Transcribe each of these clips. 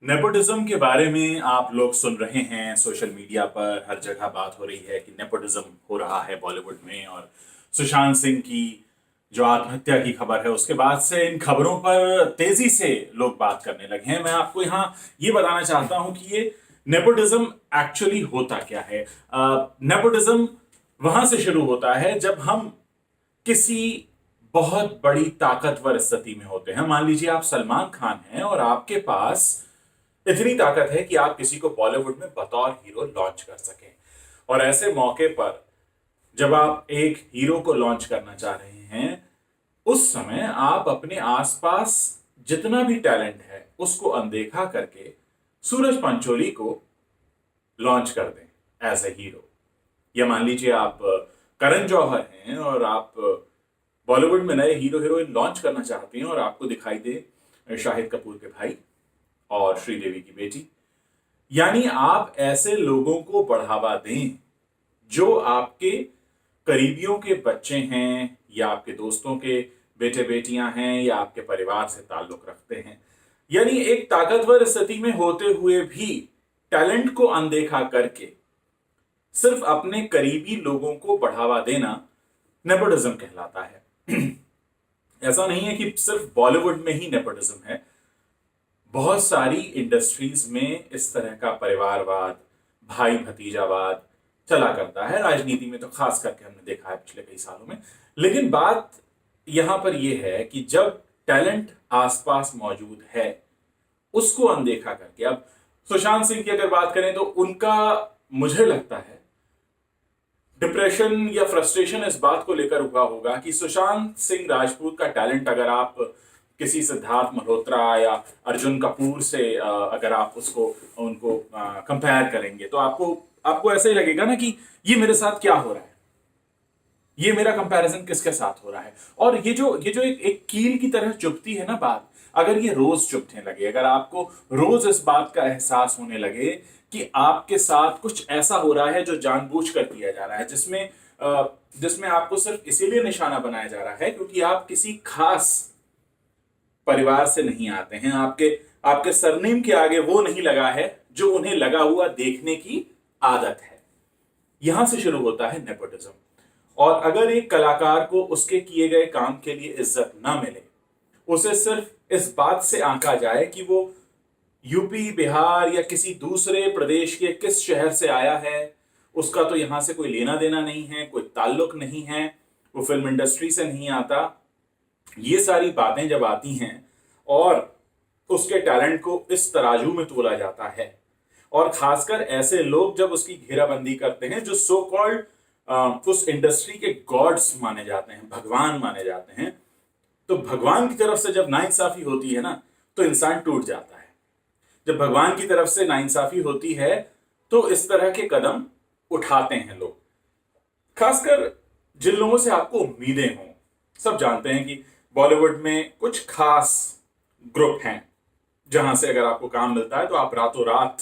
Nepotism के बारे में आप लोग सुन रहे हैं सोशल मीडिया पर हर जगह बात हो रही है कि नेपोटिज्म हो रहा है बॉलीवुड में। और सुशांत सिंह की जो आत्महत्या की खबर है उसके बाद से इन खबरों पर तेजी से लोग बात करने लगे हैं। मैं आपको यहाँ ये बताना चाहता हूं कि ये नेपोटिज्म एक्चुअली होता क्या है। नेपोटिज्म वहां से शुरू होता है जब हम किसी बहुत बड़ी ताकतवर स्थिति में होते हैं। मान लीजिए आप सलमान खान हैं और आपके पास इतनी ताकत है कि आप किसी को बॉलीवुड में बतौर हीरो लॉन्च कर सकें। और ऐसे मौके पर जब आप एक हीरो को लॉन्च करना चाह रहे हैं, उस समय आप अपने आसपास जितना भी टैलेंट है उसको अनदेखा करके सूरज पंचोली को लॉन्च कर दें एज ए हीरो। या मान लीजिए आप करण जौहर हैं और आप बॉलीवुड में नए हीरो हीरोइन लॉन्च करना चाहते हैं और आपको दिखाई दे शाहिद कपूर के भाई और श्रीदेवी की बेटी। यानी आप ऐसे लोगों को बढ़ावा दें जो आपके करीबियों के बच्चे हैं या आपके दोस्तों के बेटे बेटियां हैं या आपके परिवार से ताल्लुक रखते हैं। यानी एक ताकतवर स्थिति में होते हुए भी टैलेंट को अनदेखा करके सिर्फ अपने करीबी लोगों को बढ़ावा देना नेपोटिज्म कहलाता है। ऐसा नहीं है कि सिर्फ बॉलीवुड में ही नेपोटिज्म है। बहुत सारी इंडस्ट्रीज में इस तरह का परिवारवाद, भाई भतीजावाद चला करता है। राजनीति में तो खास करके हमने देखा है पिछले कई सालों में। लेकिन बात यहां पर यह है कि जब टैलेंट आसपास मौजूद है उसको अनदेखा करके, अब सुशांत सिंह की अगर बात करें तो उनका मुझे लगता है डिप्रेशन या फ्रस्ट्रेशन इस बात को लेकर हुआ होगा कि सुशांत सिंह राजपूत का टैलेंट अगर आप किसी सिद्धार्थ मल्होत्रा या अर्जुन कपूर से अगर आप उनको कंपेयर करेंगे तो आपको आपको ऐसे ही लगेगा ना कि ये मेरे साथ क्या हो रहा है, ये मेरा कंपैरिजन किसके साथ हो रहा है। और ये जो एक कील की तरह चुभती है ना बात, अगर ये रोज चुभने लगे, अगर आपको रोज इस बात का एहसास होने लगे कि आपके साथ कुछ ऐसा हो रहा है जो जानबूझकर किया जा रहा है, जिसमें आपको सिर्फ इसीलिए निशाना बनाया जा रहा है क्योंकि आप किसी खास परिवार से नहीं आते हैं, आपके आपके सरनेम के आगे वो नहीं लगा है जो उन्हें लगा हुआ देखने की आदत है। यहां से शुरू होता है नेपोटिज्म। और अगर एक कलाकार को उसके किए गए काम के लिए इज्जत ना मिले, उसे सिर्फ इस बात से आंका जाए कि वो यूपी, बिहार या किसी दूसरे प्रदेश के किस शहर से आया है, उसका तो यहां से कोई लेना देना नहीं है, कोई ताल्लुक नहीं है, वो फिल्म इंडस्ट्री से नहीं आता, ये सारी बातें जब आती हैं और उसके टैलेंट को इस तराजू में तोला जाता है, और खासकर ऐसे लोग जब उसकी घेराबंदी करते हैं जो सो कॉल्ड उस इंडस्ट्री के गॉड्स माने जाते हैं, भगवान माने जाते हैं, तो भगवान की तरफ से जब नाइंसाफी होती है ना तो इंसान टूट जाता है। जब भगवान की तरफ से नाइंसाफी होती है तो इस तरह के कदम उठाते हैं लोग, खासकर जिन लोगों से आपको उम्मीदें हों। सब जानते हैं कि बॉलीवुड में कुछ खास ग्रुप हैं जहां से अगर आपको काम मिलता है तो आप रातों रात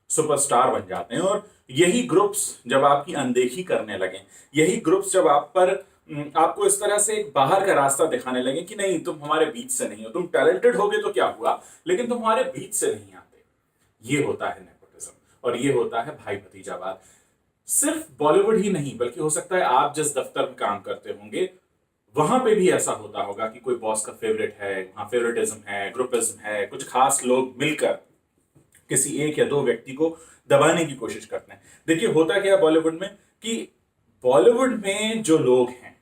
सुपरस्टार बन जाते हैं। और यही ग्रुप्स जब आपकी अनदेखी करने लगे, यही ग्रुप्स जब आपको इस तरह से एक बाहर का रास्ता दिखाने लगे कि नहीं, तुम हमारे बीच से नहीं हो, तुम टैलेंटेड होगे तो क्या हुआ लेकिन तुम हमारे बीच से नहीं आते, ये होता है नेपोटिज्म और ये होता है भाई भतीजावाद। सिर्फ बॉलीवुड ही नहीं बल्कि हो सकता है आप जिस दफ्तर में काम करते होंगे वहां पे भी ऐसा होता होगा कि कोई बॉस का फेवरेट है, वहां फेवरेटिज्म है, ग्रुपिज्म है, कुछ खास लोग मिलकर किसी एक या दो व्यक्ति को दबाने की कोशिश करते हैं। देखिए होता क्या है बॉलीवुड में कि बॉलीवुड में जो लोग हैं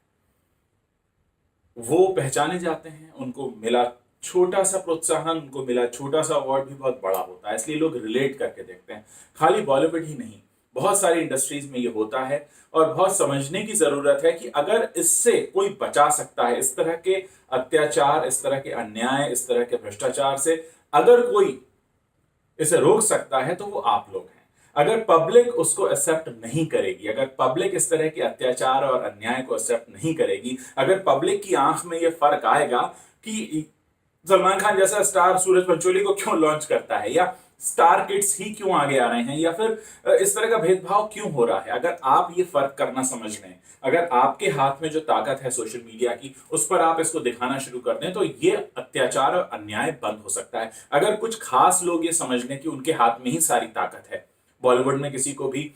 वो पहचाने जाते हैं, उनको मिला छोटा सा प्रोत्साहन, उनको मिला छोटा सा अवार्ड भी बहुत बड़ा होता है, इसलिए लोग रिलेट करके देखते हैं। खाली बॉलीवुड ही नहीं, बहुत सारी इंडस्ट्रीज में ये होता है और बहुत समझने की जरूरत है कि अगर इससे कोई बचा सकता है, इस तरह के अत्याचार, इस तरह के अन्याय, इस तरह के भ्रष्टाचार से अगर कोई इसे रोक सकता है तो वो आप लोग हैं। अगर पब्लिक उसको एक्सेप्ट नहीं करेगी, अगर पब्लिक इस तरह के अत्याचार और अन्याय को एक्सेप्ट नहीं करेगी, अगर पब्लिक की आंख में ये फर्क आएगा कि सलमान खान जैसा स्टार सूरज पंचोली को क्यों लॉन्च करता है, या स्टार किड्स ही क्यों आगे आ रहे हैं, या फिर इस तरह का भेदभाव क्यों हो रहा है। अगर आप ये फर्क करना समझ लें, अगर आपके हाथ में जो ताकत है सोशल मीडिया की, उस पर आप इसको दिखाना शुरू कर दें, तो ये अत्याचार और अन्याय बंद हो सकता है। अगर कुछ खास लोग ये समझ लें कि उनके हाथ में ही सारी ताकत है बॉलीवुड में किसी को भी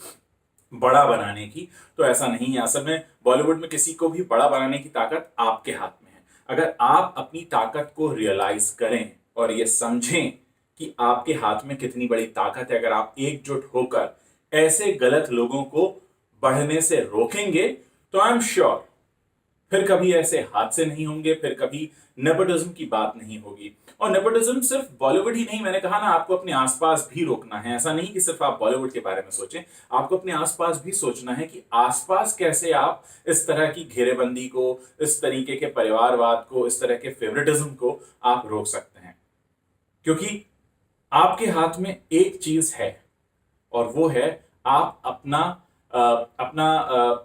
बड़ा बनाने की, तो ऐसा नहीं है। असल में बॉलीवुड में किसी को भी बड़ा बनाने की ताकत आपके हाथ में है। अगर आप अपनी ताकत को रियलाइज करें और ये समझें कि आपके हाथ में कितनी बड़ी ताकत है, अगर आप एकजुट होकर ऐसे गलत लोगों को बढ़ने से रोकेंगे, तो आई एम श्योर फिर कभी ऐसे हादसे नहीं होंगे, फिर कभी नेपोटिज्म की बात नहीं होगी। और नेपोटिज्म सिर्फ बॉलीवुड ही नहीं, मैंने कहा ना, आपको अपने आसपास भी रोकना है। ऐसा नहीं कि सिर्फ आप बॉलीवुड के बारे में सोचें, आपको अपने आसपास भी सोचना है कि आसपास कैसे आप इस तरह की घेरेबंदी को, इस तरीके के परिवारवाद को, इस तरह के फेवरेटिज्म को आप रोक सकते हैं। क्योंकि आपके हाथ में एक चीज है, और वो है आप अपना अपना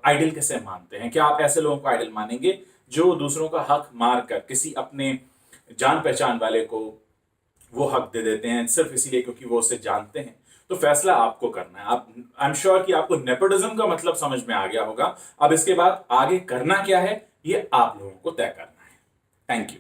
आइडल किसे मानते हैं। क्या आप ऐसे लोगों को आइडल मानेंगे जो दूसरों का हक मारकर किसी अपने जान पहचान वाले को वो हक दे देते हैं सिर्फ इसीलिए क्योंकि वो उसे जानते हैं। तो फैसला आपको करना है। आप, आई एम श्योर कि आपको नेपोटिज्म का मतलब समझ में आ गया होगा। अब इसके बाद आगे करना क्या है, ये आप लोगों को तय करना है। Thank you.